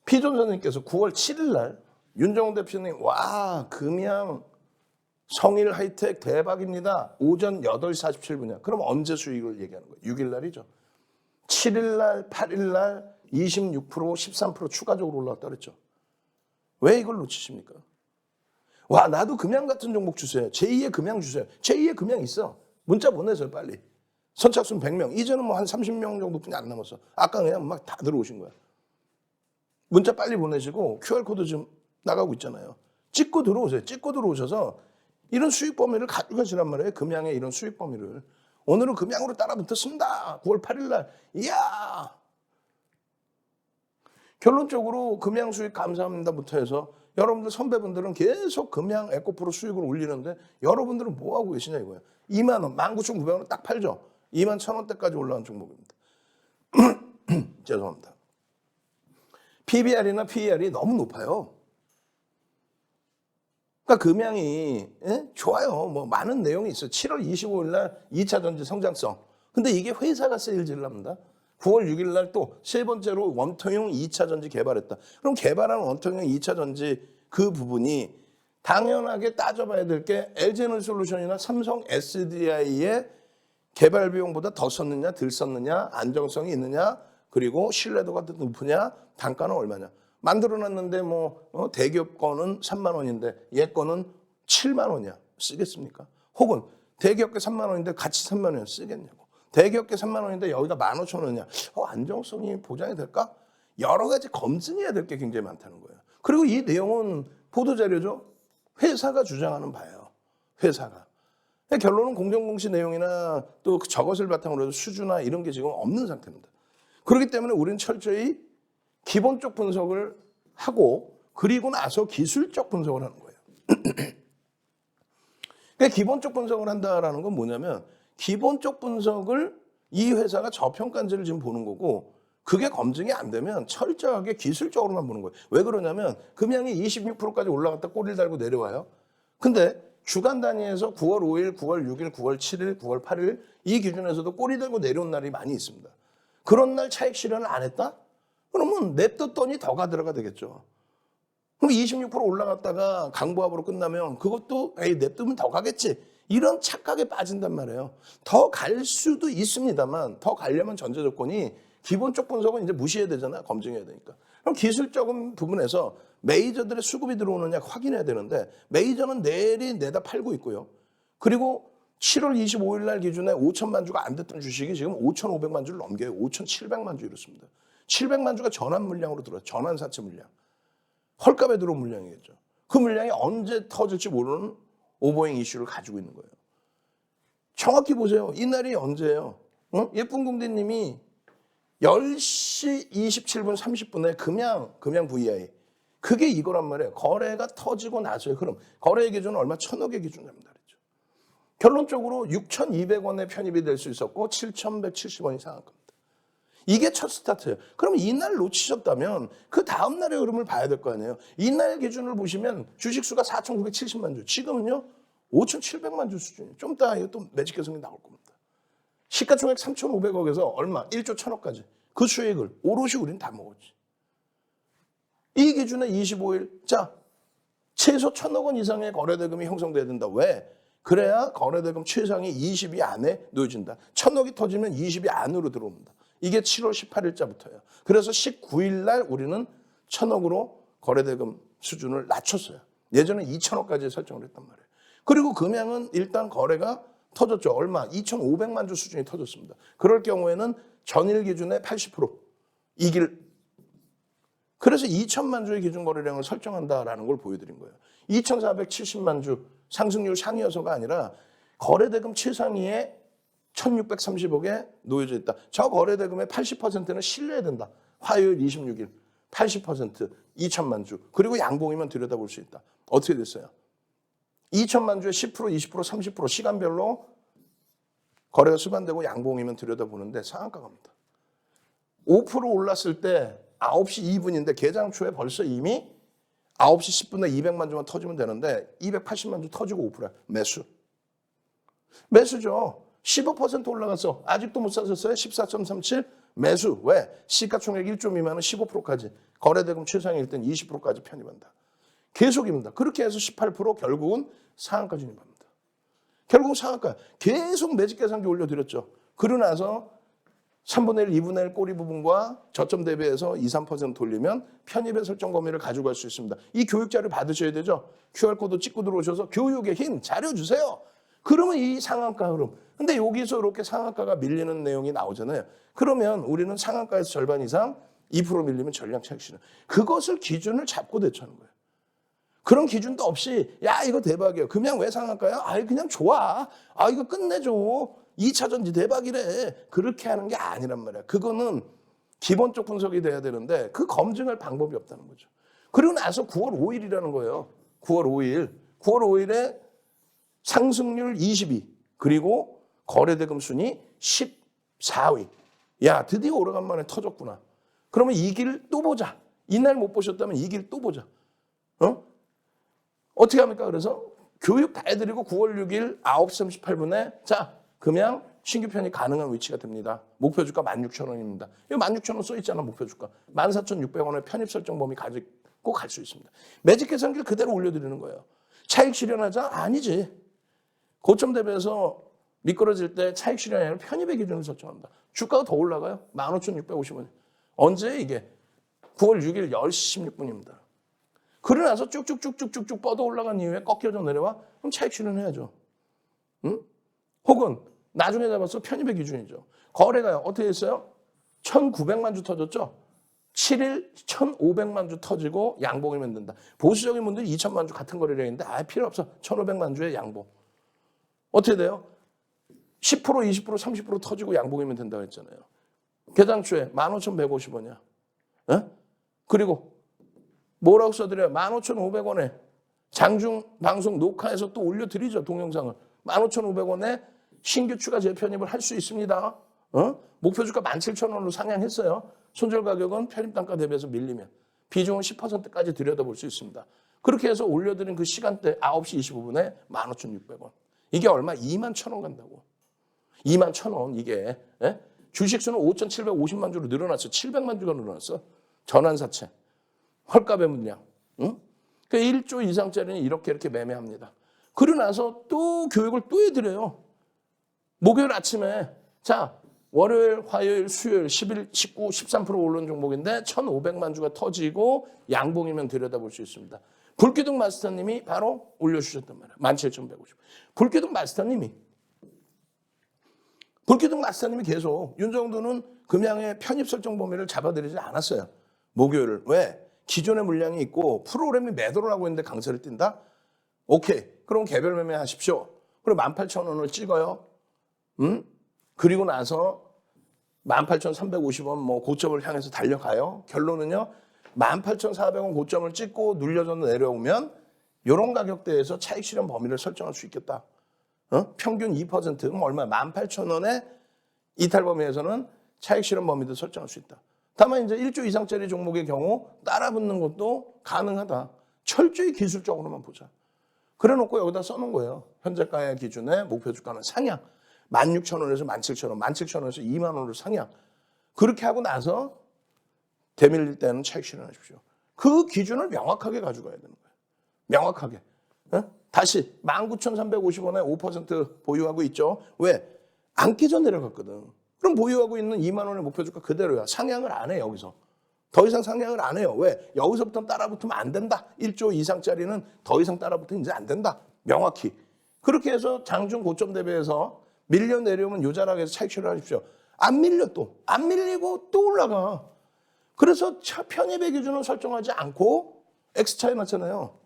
피존 선생님께서 9월 7일 날 윤정훈 대표님 와 금양 성일 하이텍 대박입니다. 오전 8시 47분이야. 그럼 언제 수익을 얘기하는 거예요? 6일 날이죠. 7일 날, 8일 날 26%, 13% 추가적으로 올라왔다 그랬죠. 왜 이걸 놓치십니까? 와 나도 금양 같은 종목 주세요. 제2의 금양 주세요. 제2의 금양 있어. 문자 보내세요 빨리. 선착순 100명. 이제는 뭐 한 30명 정도뿐이 안 남았어. 아까 그냥 막 다 들어오신 거야. 문자 빨리 보내시고 QR코드 지금 나가고 있잖아요. 찍고 들어오세요. 찍고 들어오셔서 이런 수익 범위를 가져가시란 말이에요. 금양의 이런 수익 범위를. 오늘은 금양으로 따라붙었습니다. 9월 8일 날. 이야. 결론적으로 금양 수익 감사합니다부터 해서 여러분들 선배분들은 계속 금양 에코프로 수익을 올리는데 여러분들은 뭐 하고 계시냐 이거예요. 2만 원, 19,900원 딱 팔죠. 2만 1,000원대까지 올라온 종목입니다. 죄송합니다. PBR이나 PER이 너무 높아요. 그러니까 금양이 좋아요. 뭐 많은 내용이 있어요. 7월 25일 날 2차 전지 성장성. 근데 이게 회사가 세일즈를 합니다. 9월 6일 날 또 세 번째로 원통형 2차 전지 개발했다. 그럼 개발한 원통형 2차 전지 그 부분이 당연하게 따져봐야 될 게 LG에너지솔루션이나 삼성 SDI의 개발 비용보다 더 썼느냐 덜 썼느냐 안정성이 있느냐 그리고 신뢰도가 더 높으냐 단가는 얼마냐. 만들어놨는데 뭐 대기업 거는 3만 원인데 얘 거는 7만 원이야. 쓰겠습니까? 혹은 대기업계 3만 원인데 같이 3만 원 쓰겠냐고. 대기업계 3만 원인데 여기다 15,000원이냐. 안정성이 보장이 될까? 여러 가지 검증해야 될 게 굉장히 많다는 거예요. 그리고 이 내용은 보도자료죠. 회사가 주장하는 바예요. 회사가. 결론은 공정공시 내용이나 또 저것을 바탕으로 해서 수주나 이런 게 지금 없는 상태입니다. 그렇기 때문에 우리는 철저히 기본적 분석을 하고 그리고 나서 기술적 분석을 하는 거예요. 그러니까 기본적 분석을 한다라는 건 뭐냐면 기본적 분석을 이 회사가 저평가인지를 지금 보는 거고 그게 검증이 안 되면 철저하게 기술적으로만 보는 거예요. 왜 그러냐면 금양이 26%까지 올라갔다 꼬리를 달고 내려와요. 근데 주간 단위에서 9월 5일, 9월 6일, 9월 7일, 9월 8일 이 기준에서도 꼬리 달고 내려온 날이 많이 있습니다. 그런 날 차익 실현을 안 했다? 그러면 냅뒀더니 더 가들어가 되겠죠. 그럼 26% 올라갔다가 강보합으로 끝나면 그것도 냅두면 더 가겠지. 이런 착각에 빠진단 말이에요. 더 갈 수도 있습니다만 더 가려면 전제 조건이 기본적 분석은 이제 무시해야 되잖아. 검증해야 되니까. 그럼 기술적인 부분에서 메이저들의 수급이 들어오느냐 확인해야 되는데 메이저는 내리 내다 팔고 있고요. 그리고 7월 25일 날 기준에 5천만 주가 안 됐던 주식이 지금 5,500만 주를 넘겨요. 5,700만 주 이렇습니다. 700만 주가 전환 물량으로 들어요. 전환 사채 물량. 헐값에 들어온 물량이겠죠. 그 물량이 언제 터질지 모르는 오버행 이슈를 가지고 있는 거예요. 정확히 보세요. 이 날이 언제예요? 예쁜 공대님이 10시 27분 30분에 금양 VI. 그게 이거란 말이에요. 거래가 터지고 나서의 흐름. 거래의 기준은 얼마? 1,000억의 기준입니다. 그랬죠. 결론적으로 6,200원에 편입이 될 수 있었고 7,170원이 상한가입니다. 이게 첫 스타트예요. 그럼 이날 놓치셨다면 그 다음 날의 흐름을 봐야 될 거 아니에요. 이날 기준을 보시면 주식수가 4,970만 주. 지금은요. 5,700만 주 수준이에요. 좀 이따 이거 또 매직 개성이 나올 겁니다. 시가총액 3,500억에서 얼마? 1조 1,000억까지. 그 수익을 오롯이 우리는 다 먹었지. 이 기준에 25일. 자, 최소 1,000억 원 이상의 거래대금이 형성돼야 된다. 왜? 그래야 거래대금 최상위 20위 안에 놓여진다. 1,000억이 터지면 20위 안으로 들어옵니다. 이게 7월 18일자부터예요. 그래서 19일 날 우리는 1,000억으로 거래대금 수준을 낮췄어요. 예전에 2,000억까지 설정을 했단 말이에요. 그리고 금양은 일단 거래가 터졌죠. 얼마? 2,500만 주 수준이 터졌습니다. 그럴 경우에는 전일 기준의 80% 이길. 그래서 2천만 주의 기준 거래량을 설정한다라는 걸 보여드린 거예요. 2,470만 주 상승률 상이어서가 아니라 거래대금 최상위에 1,630억에 놓여져 있다. 저 거래대금의 80%는 실려야 된다. 화요일 26일 80% 2천만 주. 그리고 양봉이면 들여다볼 수 있다. 어떻게 됐어요? 2천만 주에 10%, 20%, 30% 시간별로 거래가 수반되고 양봉이면 들여다보는데 상한가 갑니다. 5% 올랐을 때 9시 2분인데 개장 초에 벌써 이미 9시 10분에 200만 주만 터지면 되는데 280만 주 터지고 5%야. 매수죠. 15% 올라갔어. 아직도 못 사셨어요? 14.37 매수. 왜? 시가총액 1조 미만은 15%까지. 거래대금 최상일 땐 20%까지 편입한다. 계속입니다. 그렇게 해서 18% 결국은 상한가 진입합니다. 결국 상한가. 계속 매직 계산기 올려드렸죠. 그러고 나서 3분의 1, 2분의 1 꼬리 부분과 저점 대비해서 2, 3% 돌리면 편입의 설정 범위를 가져갈 수 있습니다. 이 교육 자료 받으셔야 되죠. QR코드 찍고 들어오셔서 교육의 힘 자료 주세요. 그러면 이 상한가 흐름. 근데 여기서 이렇게 상한가가 밀리는 내용이 나오잖아요. 그러면 우리는 상한가에서 절반 이상 2% 밀리면 전량 차익 실현. 그것을 기준을 잡고 대처하는 거예요. 그런 기준도 없이 야 이거 대박이에요. 그냥 왜 상한가야? 아이 그냥 좋아. 아 이거 끝내줘. 2차 전지 대박이래. 그렇게 하는 게 아니란 말이야. 그거는 기본적 분석이 돼야 되는데 그 검증할 방법이 없다는 거죠. 그리고 나서 9월 5일이라는 거예요. 9월 5일. 9월 5일에 상승률 22. 그리고 거래대금 순위 14위. 야, 드디어 오래간만에 터졌구나. 그러면 이 길 또 보자. 이날 못 보셨다면 이 길 또 보자. 어떻게 합니까? 그래서 교육 다 해드리고 9월 6일 9시 38분에 자, 금양 신규 편입 가능한 위치가 됩니다. 목표 주가 16,000원입니다. 이거 16,000원 써 있잖아, 목표 주가. 14,600원의 편입 설정 범위 가지고 갈 수 있습니다. 매직 계산기를 그대로 올려드리는 거예요. 차익 실현하자? 아니지. 고점 대비해서 미끄러질 때 차익 실현이 아니라 편입의 기준을 설정합니다. 주가가 더 올라가요. 15,650원. 언제 이게? 9월 6일 10시 16분입니다. 그러고 나서 쭉쭉쭉쭉쭉 뻗어 올라간 이후에 꺾여져 내려와? 그럼 차익 실현해야죠. 응? 혹은 나중에 잡아서 편입의 기준이죠. 거래가요. 어떻게 했어요? 1,900만 주 터졌죠? 7일 1,500만 주 터지고 양봉이면 된다. 보수적인 분들이 2,000만 주 같은 거래를 했는데 필요 없어. 1,500만 주의 양봉. 어떻게 돼요? 10%, 20%, 30% 터지고 양봉이면 된다고 했잖아요. 개장주에 15,150원이야. 에? 그리고 뭐라고 써드려요? 15,500원에 장중 방송 녹화해서 또 올려드리죠. 동영상을. 15,500원에 신규 추가 재편입을 할 수 있습니다. 목표 주가 17,000원으로 상향했어요. 손절 가격은 편입 단가 대비해서 밀리면 비중은 10%까지 들여다볼 수 있습니다. 그렇게 해서 올려드린 그 시간대 9시 25분에 15,600원. 이게 얼마? 21,000원 간다고. 21,000원 이게. 예? 주식수는 5,750만 주로 늘어났어. 700만 주가 늘어났어. 전환사채. 헐값의 물량. 응? 그 1조 이상짜리는 이렇게 매매합니다. 그러고 나서 또 교육을 또 해드려요. 목요일 아침에 자 월요일, 화요일, 수요일 11, 19, 13% 오른 종목인데 1,500만 주가 터지고 양봉이면 들여다볼 수 있습니다. 불기둥 마스터님이 바로 올려주셨단 말이에요. 17,150. 불기둥 마스터님이 계속 윤정도는 금양의 편입 설정 범위를 잡아드리지 않았어요. 목요일을. 왜? 기존의 물량이 있고 프로그램이 매도를 하고 있는데 강세를 띈다? 오케이. 그럼 개별 매매 하십시오. 그럼 18,000원을 찍어요. 그리고 나서 18,350원 뭐 고점을 향해서 달려가요. 결론은요. 18,400원 고점을 찍고 눌려서 내려오면 이런 가격대에서 차익 실현 범위를 설정할 수 있겠다. 평균 2% 그럼 얼마? 18,000원의 이탈 범위에서는 차익 실현 범위도 설정할 수 있다. 다만 이제 1조 이상짜리 종목의 경우 따라붙는 것도 가능하다. 철저히 기술적으로만 보자. 그래놓고 여기다 써놓은 거예요. 현재가의 기준에 목표 주가는 상향. 16,000원에서 17,000원, 17,000원에서 2만 원으로 상향. 그렇게 하고 나서 대밀릴 때는 차익 실현하십시오. 그 기준을 명확하게 가지고 가야 되는 거예요. 명확하게. 다시 19,350원에 5% 보유하고 있죠. 왜? 안 깨져 내려갔거든. 그럼 보유하고 있는 2만 원의 목표 주가 그대로야. 상향을 안 해, 여기서. 더 이상 상향을 안 해요. 왜? 여기서부터 따라붙으면 안 된다. 1조 이상짜리는 더 이상 따라붙으면 이제 안 된다. 명확히. 그렇게 해서 장중 고점 대비해서 밀려 내려오면 요 자락에서 차익 실현하십시오. 안 밀려 또. 안 밀리고 또 올라가. 그래서 편입의 기준을 설정하지 않고 X차이 났잖아요.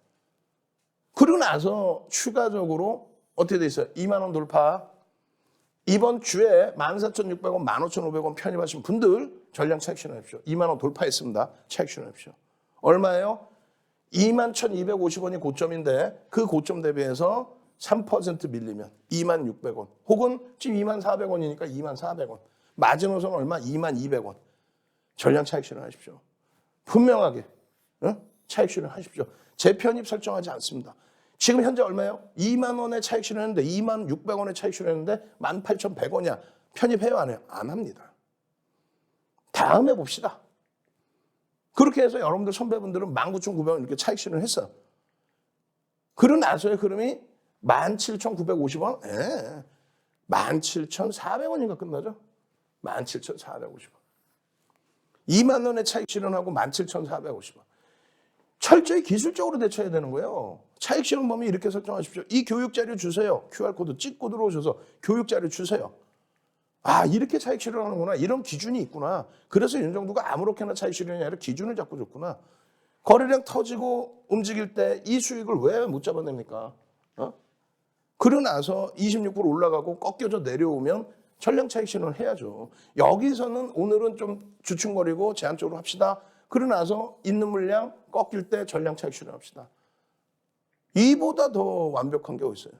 그리고 나서 추가적으로 어떻게 돼 있어요? 2만 원 돌파. 이번 주에 14,600원, 15,500원 편입하신 분들 전량 차익 실현하십시오. 2만 원 돌파했습니다. 차익 실현하십시오. 얼마예요? 21,250원이 고점인데 그 고점 대비해서 3% 밀리면 26,600원. 혹은 지금 24,400원이니까 24,400원. 마지노선 얼마? 22,200원. 전량 차익 실현하십시오. 분명하게 차익 실현하십시오. 재편입 설정하지 않습니다. 지금 현재 얼마예요? 2만 원의 차익 실현했는데 26,600원의 차익 실현했는데 18,100원이야. 편입해요? 안 해요? 안 합니다. 다음에 봅시다. 그렇게 해서 여러분들 선배분들은 19,900원 이렇게 차익 실현했어요. 그러고 나서의 흐름이 17,950원? 예. 17,400원인가 끝나죠? 17,450원. 2만 원의 차익 실현하고 17,450원. 철저히 기술적으로 대처해야 되는 거예요. 차익 실현 범위 이렇게 설정하십시오. 이 교육 자료 주세요. QR코드 찍고 들어오셔서 교육 자료 주세요. 아, 이렇게 차익 실현하는구나. 이런 기준이 있구나. 그래서 윤정도가 아무렇게나 차익 실현이 아니라 기준을 잡고 줬구나. 거래량 터지고 움직일 때 이 수익을 왜 못 잡아냅니까? 그러고 나서 26% 올라가고 꺾여져 내려오면 전량 차익 실현을 해야죠. 여기서는 오늘은 좀 주춤거리고 제한적으로 합시다. 그러고 나서 있는 물량 꺾일 때 전량 차익 실현합시다. 이보다 더 완벽한 게 어디 있어요?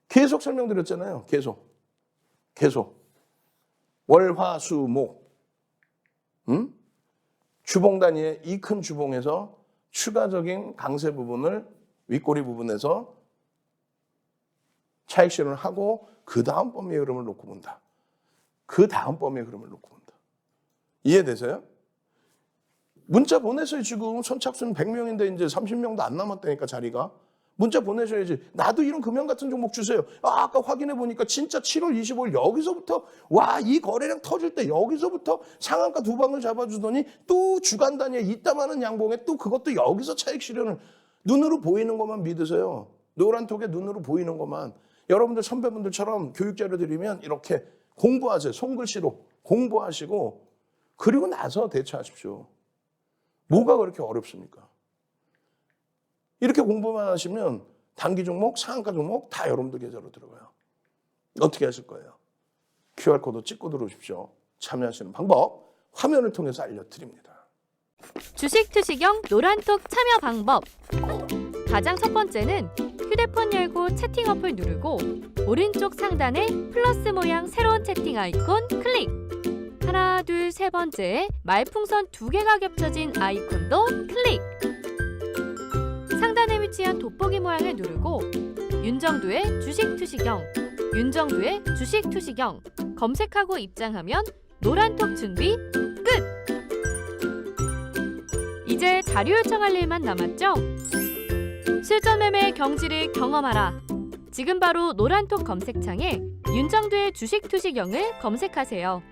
계속 설명드렸잖아요. 계속. 월, 화, 수, 목. 주봉 단위의 이 큰 주봉에서 추가적인 강세 부분을 윗꼬리 부분에서 차익 실현을 하고 그 다음 범위의 흐름을 놓고 본다. 이해되세요? 문자 보내셔요. 지금 선착순 100명인데 이제 30명도 안 남았다니까 자리가. 문자 보내셔야지. 나도 이런 금연 같은 종목 주세요. 아까 확인해 보니까 진짜 7월 25일 여기서부터 와, 이 거래량 터질 때 여기서부터 상한가 두 방을 잡아주더니 또 주간 단위에 이따만한 양봉에 또 그것도 여기서 차익 실현을 눈으로 보이는 것만 믿으세요. 노란 톡에 눈으로 보이는 것만. 여러분들 선배분들처럼 교육 자료 드리면 이렇게 공부하세요. 손글씨로 공부하시고 그리고 나서 대처하십시오. 뭐가 그렇게 어렵습니까? 이렇게 공부만 하시면 단기 종목, 상한가 종목 다 여러분들 계좌로 들어가요. 어떻게 하실 거예요? QR코드 찍고 들어오십시오. 참여하시는 방법 화면을 통해서 알려드립니다. 주식 투시경 노란톡 참여 방법. 가장 첫 번째는 휴대폰 열고 채팅 어플 누르고 오른쪽 상단에 플러스 모양 새로운 채팅 아이콘 클릭. 하나, 둘, 세 번째 말풍선 2개가 겹쳐진 아이콘도 클릭. 상단에 위치한 돋보기 모양을 누르고 윤정두의 주식 투시경, 윤정두의 주식 투시경 검색하고 입장하면 노란톡 준비 끝! 이제 자료 요청할 일만 남았죠? 실전 매매의 경지를 경험하라. 지금 바로 노란톡 검색창에 윤정두의 주식 투시경을 검색하세요.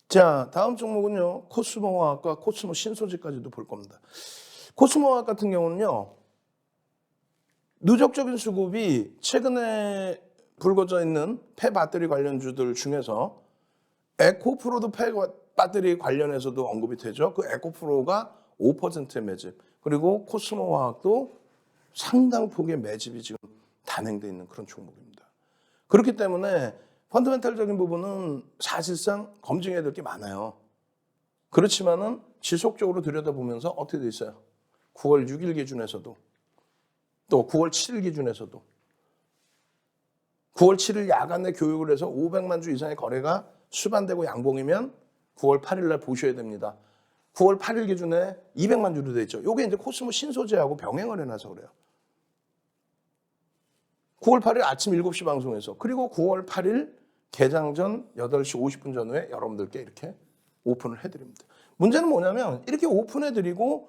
자, 다음 종목은요. 코스모화학과 코스모 신소재까지도 볼 겁니다. 코스모화학 같은 경우는요. 누적적인 수급이 최근에 불거져 있는 폐배터리 관련주들 중에서 에코프로도 폐배터리 관련해서도 언급이 되죠. 그 에코프로가 5%의 매집, 그리고 코스모화학도 상당폭의 매집이 지금 단행되어 있는 그런 종목입니다. 그렇기 때문에 펀더멘탈적인 부분은 사실상 검증해야 될 게 많아요. 그렇지만은 지속적으로 들여다보면서 어떻게 돼 있어요? 9월 6일 기준에서도 또 9월 7일 기준에서도 9월 7일 야간에 교육을 해서 500만 주 이상의 거래가 수반되고 양봉이면 9월 8일 날 보셔야 됩니다. 9월 8일 기준에 200만 주로 돼 있죠. 이게 이제 코스모 신소재하고 병행을 해놔서 그래요. 9월 8일 아침 7시 방송에서, 그리고 9월 8일 개장 전 8시 50분 전후에 여러분들께 이렇게 오픈을 해드립니다. 문제는 뭐냐면 이렇게 오픈해드리고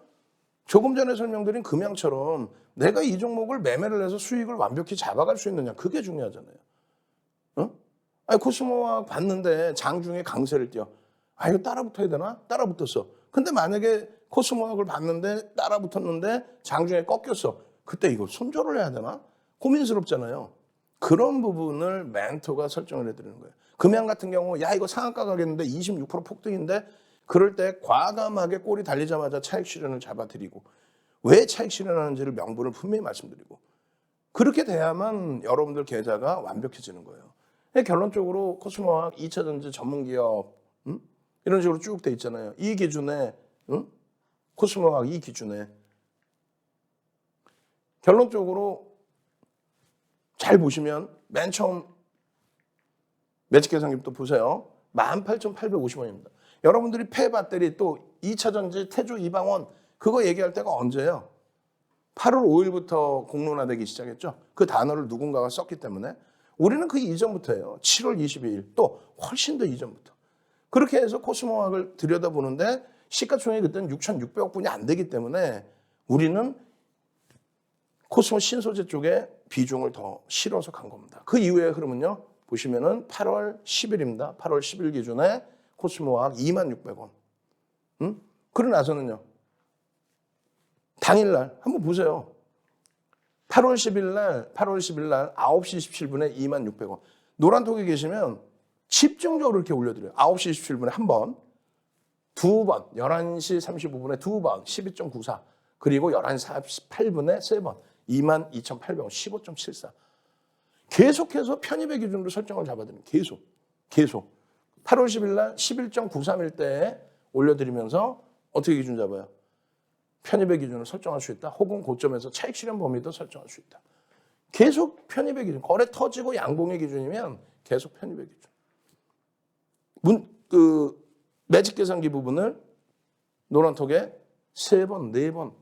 조금 전에 설명드린 금양처럼 내가 이 종목을 매매를 해서 수익을 완벽히 잡아갈 수 있느냐, 그게 중요하잖아요. 아니, 코스모화 봤는데 장중에 강세를 띄어. 아, 이거 따라붙어야 되나? 따라붙었어. 근데 만약에 코스모화를 봤는데 따라붙었는데 장중에 꺾였어. 그때 이거 손절을 해야 되나? 고민스럽잖아요. 그런 부분을 멘토가 설정을 해드리는 거예요. 금양 같은 경우, 야, 이거 상한가 가겠는데 26% 폭등인데, 그럴 때 과감하게 꼬리 달리자마자 차익 실현을 잡아드리고, 왜 차익 실현하는지를 명분을 분명히 말씀드리고, 그렇게 돼야만 여러분들 계좌가 완벽해지는 거예요. 결론적으로 코스모화학 2차전지 전문기업 이런 식으로 쭉 돼 있잖아요. 이 기준에 코스모화학 이 기준에 결론적으로 잘 보시면 맨 처음 매직 계산기부터 보세요. 18,850원입니다. 여러분들이 폐배터리 또 2차전지 태조 이방원 그거 얘기할 때가 언제예요? 8월 5일부터 공론화되기 시작했죠. 그 단어를 누군가가 썼기 때문에 우리는 그 이전부터예요. 7월 22일 또 훨씬 더 이전부터. 그렇게 해서 코스모화학을 들여다보는데 시가총액이 그때는 6,600억 분이 안 되기 때문에 우리는 코스모 신소재 쪽에 비중을 더 실어서 간 겁니다. 그 이후의 흐름은요. 보시면은 8월 10일입니다. 8월 10일 기준에 코스모화학 26,600원. 그러고 나서는요. 당일날 한번 보세요. 8월 10일 날 9시 17분에 26,600원. 노란톡에 계시면 집중적으로 이렇게 올려드려요. 9시 27분에 한 번, 두 번, 11시 35분에 두 번, 12.94, 그리고 11시 48분에 세 번, 22,800원, 15.74. 계속해서 편입의 기준으로 설정을 잡아드립니다. 계속. 8월 10일 날 11.93일 때 올려드리면서 어떻게 기준 잡아요? 편입의 기준을 설정할 수 있다. 혹은 고점에서 차익 실현 범위도 설정할 수 있다. 계속 편입의 기준, 거래 터지고 양봉의 기준이면 계속 편입의 기준. 매직 계산기 부분을 노란톡에 3번, 4번.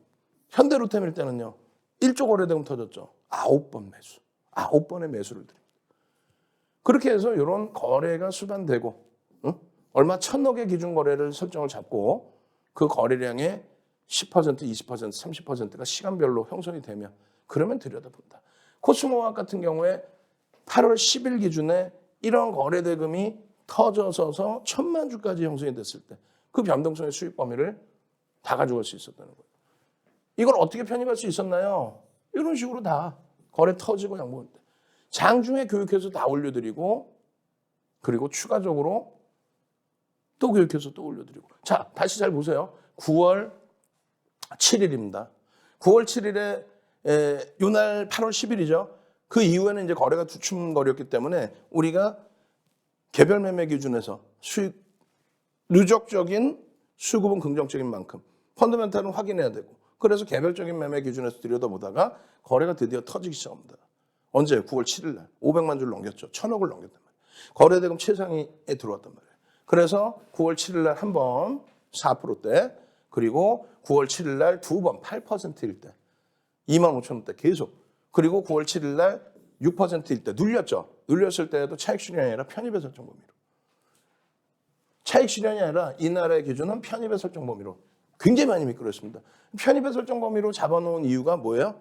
현대로템일 때는요. 1조 거래대금 터졌죠. 9번 매수. 9번의 매수를 드립니다. 그렇게 해서 이런 거래가 수반되고 얼마 1,000억의 기준 거래를 설정을 잡고 그 거래량의 10%, 20%, 30%가 시간별로 형성이 되면 그러면 들여다본다. 코스모화학 같은 경우에 8월 10일 기준에 이런 거래대금이 터져서 1,000만 주까지 형성이 됐을 때 그 변동성의 수익 범위를 다 가져갈 수 있었다는 거예요. 이걸 어떻게 편입할 수 있었나요? 이런 식으로 다 거래 터지고 양보할 때 장중에 교육해서 다 올려드리고 그리고 추가적으로 또 교육해서 또 올려드리고. 자, 다시 잘 보세요. 9월 7일입니다. 9월 7일에 요날 8월 10일이죠. 그 이후에는 이제 거래가 주춤거렸기 때문에 우리가 개별 매매 기준에서 수익 누적적인 수급은 긍정적인 만큼 펀더멘탈은 확인해야 되고 그래서 개별적인 매매 기준에서 들여다보다가 거래가 드디어 터지기 시작합니다. 언제? 9월 7일 날 500만 주를 넘겼죠. 1,000억을 넘겼단 말이에요. 거래대금 최상위에 들어왔단 말이에요. 그래서 9월 7일 날 한 번 4%대 그리고 9월 7일 날 두 번 8%일 때 25,000원대 계속 그리고 9월 7일 날 6%일 때 눌렸죠. 눌렸을 때에도 차익 실현이 아니라 편입의 설정 범위로. 차익 실현이 아니라 이날의 기준은 편입의 설정 범위로 굉장히 많이 미끄러졌습니다. 편입의 설정 범위로 잡아놓은 이유가 뭐예요?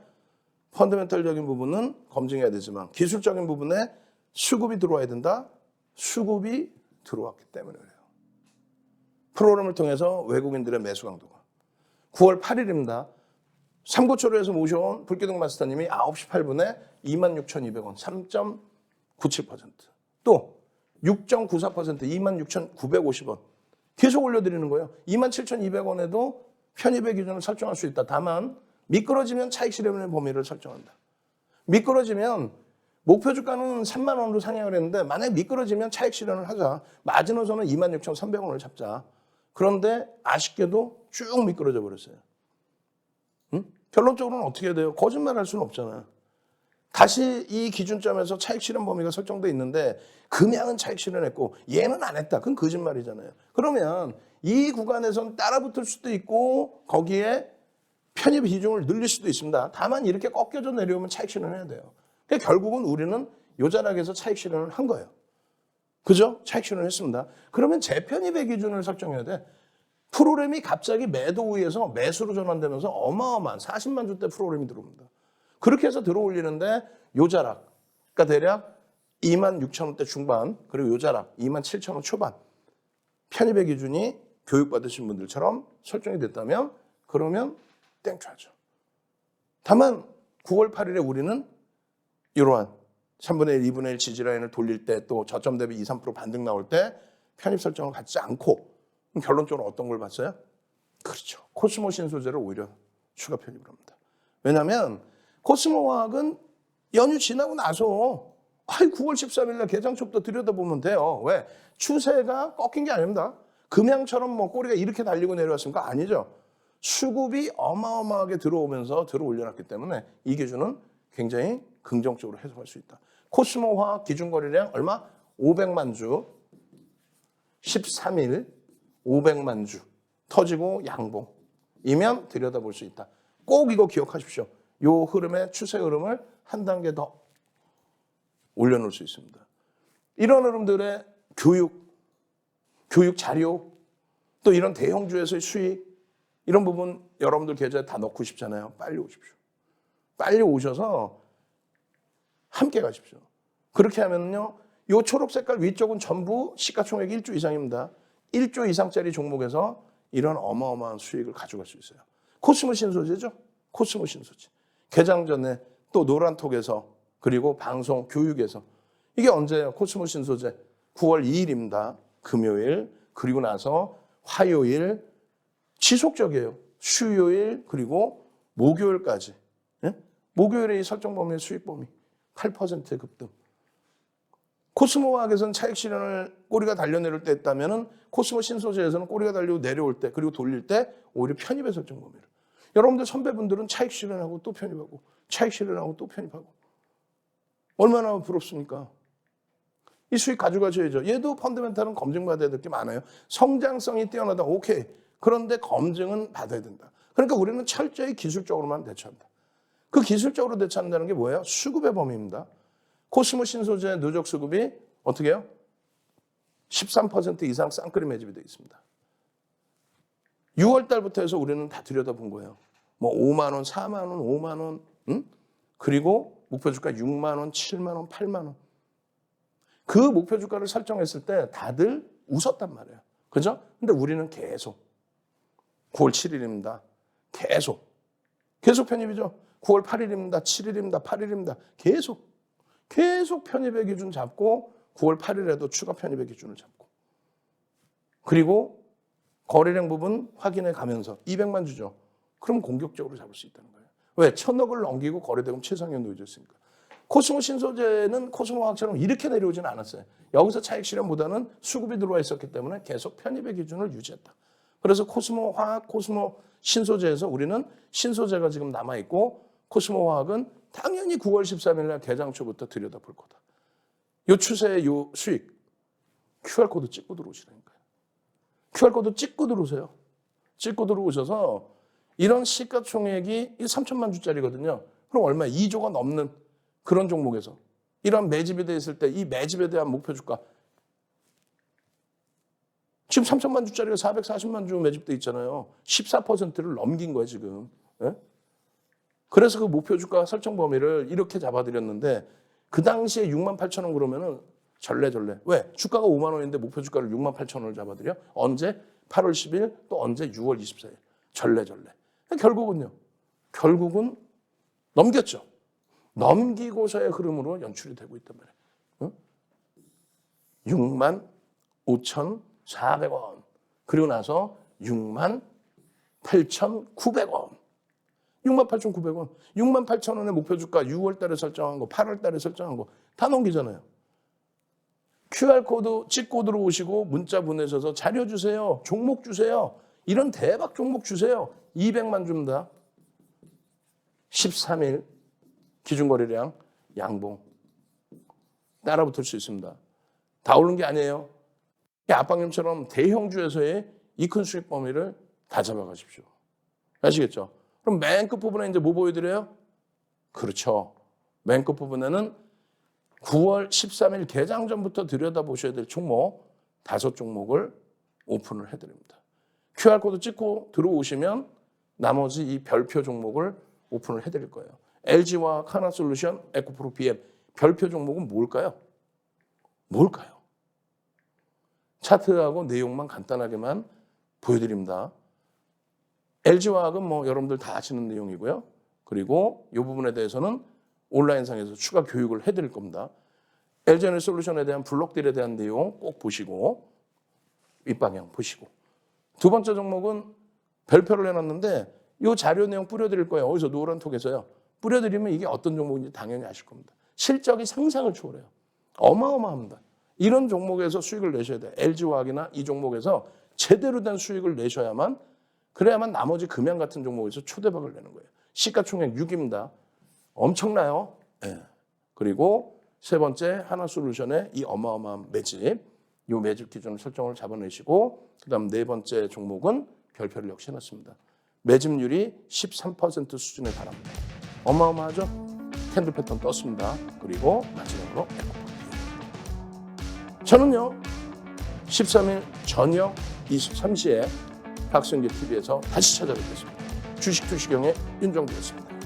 펀더멘털적인 부분은 검증해야 되지만 기술적인 부분에 수급이 들어와야 된다. 수급이 들어왔기 때문에 그래요. 프로그램을 통해서 외국인들의 매수 강도가 9월 8일입니다. 삼고초로에서 모셔온 불기둥 마스터님이 9시 8분에 26,200원 3.97%. 또 6.94% 26,950원. 계속 올려드리는 거예요. 27,200원에도 편입의 기준을 설정할 수 있다. 다만 미끄러지면 차익 실현의 범위를 설정한다. 미끄러지면 목표 주가는 3만 원으로 상향을 했는데 만약에 미끄러지면 차익 실현을 하자. 마지노선은 26,300원을 잡자. 그런데 아쉽게도 쭉 미끄러져 버렸어요. 결론적으로는 어떻게 해야 돼요? 거짓말할 수는 없잖아요. 다시 이 기준점에서 차익 실현 범위가 설정돼 있는데 금양은 차익 실현했고 얘는 안 했다. 그건 거짓말이잖아요. 그러면 이 구간에선 따라붙을 수도 있고 거기에 편입 비중을 늘릴 수도 있습니다. 다만 이렇게 꺾여져 내려오면 차익 실현해야 돼요. 그러니까 결국은 우리는 요 자락에서 차익 실현을 한 거예요. 그죠? 차익 실현을 했습니다. 그러면 재편입의 기준을 설정해야 돼. 프로그램이 갑자기 매도 우위에서 매수로 전환되면서 어마어마한 40만 주대 프로그램이 들어옵니다. 그렇게 해서 들어올리는데 요 자락, 그러니까 대략 26,000원대 중반 그리고 요 자락 27,000원 초반 편입의 기준이 교육받으신 분들처럼 설정이 됐다면 그러면 땡초하죠. 다만 9월 8일에 우리는 이러한 3분의 1, 2분의 1 지지라인을 돌릴 때 또 저점 대비 2, 3% 반등 나올 때 편입 설정을 갖지 않고 결론적으로 어떤 걸 봤어요? 그렇죠. 코스모 신소재를 오히려 추가 편입을 합니다. 왜냐하면 코스모화학은 연휴 지나고 나서 9월 13일 날 개장초부터 들여다보면 돼요. 왜? 추세가 꺾인 게 아닙니다. 금양처럼 뭐 꼬리가 이렇게 달리고 내려왔습니까? 아니죠. 수급이 어마어마하게 들어오면서 들어 올려놨기 때문에 이 기준은 굉장히 긍정적으로 해석할 수 있다. 코스모화학 기준 거래량 얼마? 500만 주 13일 500만 주 터지고 양봉이면 들여다볼 수 있다. 꼭 이거 기억하십시오. 요 흐름의 추세 흐름을 한 단계 더 올려놓을 수 있습니다. 이런 흐름들의 교육 자료, 또 이런 대형주에서의 수익, 이런 부분 여러분들 계좌에 다 넣고 싶잖아요. 빨리 오십시오. 빨리 오셔서 함께 가십시오. 그렇게 하면요, 요 초록 색깔 위쪽은 전부 시가총액 1조 이상입니다. 1조 이상짜리 종목에서 이런 어마어마한 수익을 가져갈 수 있어요. 코스모 신소재죠. 코스모 신소재. 개장 전에 또 노란톡에서 그리고 방송, 교육에서 이게 언제예요? 코스모 신소재 9월 2일입니다. 금요일, 그리고 나서 화요일, 지속적이에요. 수요일, 그리고 목요일까지. 예? 목요일에 이 설정 범위의 수익 범위 8%의 급등. 코스모 화학에서는 차익 실현을 꼬리가 달려 내릴 때 했다면 코스모 신소재에서는 꼬리가 달리고 내려올 때, 그리고 돌릴 때 오히려 편입의 설정 범위를. 여러분들 선배분들은 차익 실현하고 또 편입하고 차익 실현하고 또 편입하고 얼마나 부럽습니까? 이 수익 가져가셔야죠. 얘도 펀더멘탈은 검증받아야 될 게 많아요. 성장성이 뛰어나다. 오케이. 그런데 검증은 받아야 된다. 그러니까 우리는 철저히 기술적으로만 대처한다. 그 기술적으로 대처한다는 게 뭐예요? 수급의 범위입니다. 코스모 신소재 누적 수급이 어떻게 해요? 13% 이상 쌍끌이 매집이 되어 있습니다. 6월 달부터 해서 우리는 다 들여다본 거예요. 뭐 5만 원, 4만 원, 5만 원, 응? 그리고 목표 주가 6만 원, 7만 원, 8만 원. 그 목표 주가를 설정했을 때 다들 웃었단 말이에요. 그죠? 근데 우리는 계속 9월 7일입니다. 계속 편입이죠. 9월 8일입니다. 7일입니다. 8일입니다. 계속 편입의 기준 잡고 9월 8일에도 추가 편입의 기준을 잡고 그리고 거래량 부분 확인해 가면서 200만 주죠. 그럼 공격적으로 잡을 수 있다는 거예요. 왜? 1,000억을 넘기고 거래대금 최상위에 놓여졌으니까. 코스모 신소재는 코스모 화학처럼 이렇게 내려오지는 않았어요. 여기서 차익 실현보다는 수급이 들어와 있었기 때문에 계속 편입의 기준을 유지했다. 그래서 코스모 화학, 코스모 신소재에서 우리는 신소재가 지금 남아있고 코스모 화학은 당연히 9월 13일 날 개장 초부터 들여다볼 거다. 요 추세의 요 수익 QR코드 찍고 들어오시라니까요. QR코드 찍고 들어오세요. 찍고 들어오셔서 이런 시가총액이 3천만 주짜리거든요. 그럼 얼마? 2조가 넘는 그런 종목에서 이런 매집이 돼 있을 때 이 매집에 대한 목표 주가 지금 3천만 주짜리가 440만 주 매집돼 있잖아요. 14%를 넘긴 거예요 지금. 예? 그래서 그 목표 주가 설정 범위를 이렇게 잡아드렸는데 그 당시에 6만 8천 원 그러면은 절레절레. 왜? 주가가 5만 원인데 목표 주가를 6만 8천 원을 잡아드려? 언제? 8월 10일 또 언제? 6월 24일. 절레절레. 결국은 넘겼죠. 넘기고서의 흐름으로 연출이 되고 있단 말이에요. 응? 6만 5,400원. 그리고 나서 6만 8,900원. 6만 8,900원. 6만 8천 원의 목표 주가 6월 달에 설정한 거, 8월 달에 설정한 거 다 넘기잖아요. QR코드 찍고 들어오시고 문자 보내셔서 자료 주세요. 종목 주세요. 이런 대박 종목 주세요. 200만 줍니다. 13일 기준거래량 양봉. 따라붙을 수 있습니다. 다 오른 게 아니에요. 아빠님처럼 대형주에서의 이 큰 수익 범위를 다 잡아가십시오. 아시겠죠? 그럼 맨 끝부분에 이제 뭐 보여드려요? 그렇죠. 맨 끝부분에는 9월 13일 개장 전부터 들여다보셔야 될 종목 5종목을 오픈을 해드립니다. QR코드 찍고 들어오시면 나머지 이 별표 종목을 오픈을 해드릴 거예요. LG화학, 하나솔루션, 에코프로 BM 별표 종목은 뭘까요? 차트하고 내용만 간단하게만 보여드립니다. LG화학은 뭐 여러분들 다 아시는 내용이고요. 그리고 이 부분에 대해서는 온라인상에서 추가 교육을 해드릴 겁니다. LG에너지솔루션에 대한 블록딜에 대한 내용 꼭 보시고 윗방향 보시고 두 번째 종목은 별표를 해놨는데 이 자료 내용 뿌려드릴 거예요. 어디서? 노란톡에서요. 뿌려드리면 이게 어떤 종목인지 당연히 아실 겁니다. 실적이 상상을 초월해요. 어마어마합니다. 이런 종목에서 수익을 내셔야 돼요. LG화학이나 이 종목에서 제대로 된 수익을 내셔야만 그래야만 나머지 금양 같은 종목에서 초대박을 내는 거예요. 시가총액 6입니다. 엄청나요. 네. 그리고 세 번째 하나솔루션의 이 어마어마한 매집. 이 매집 기준을 설정을 잡아내시고 그다음 네 번째 종목은 별표를 역시 해놨습니다. 매집률이 13% 수준에 달합니다. 어마어마하죠? 캔들 패턴 떴습니다. 그리고 마지막으로 저는요 13일 저녁 23시에 박승기 TV에서 다시 찾아뵙겠습니다. 주식 투시경의 윤정주였습니다.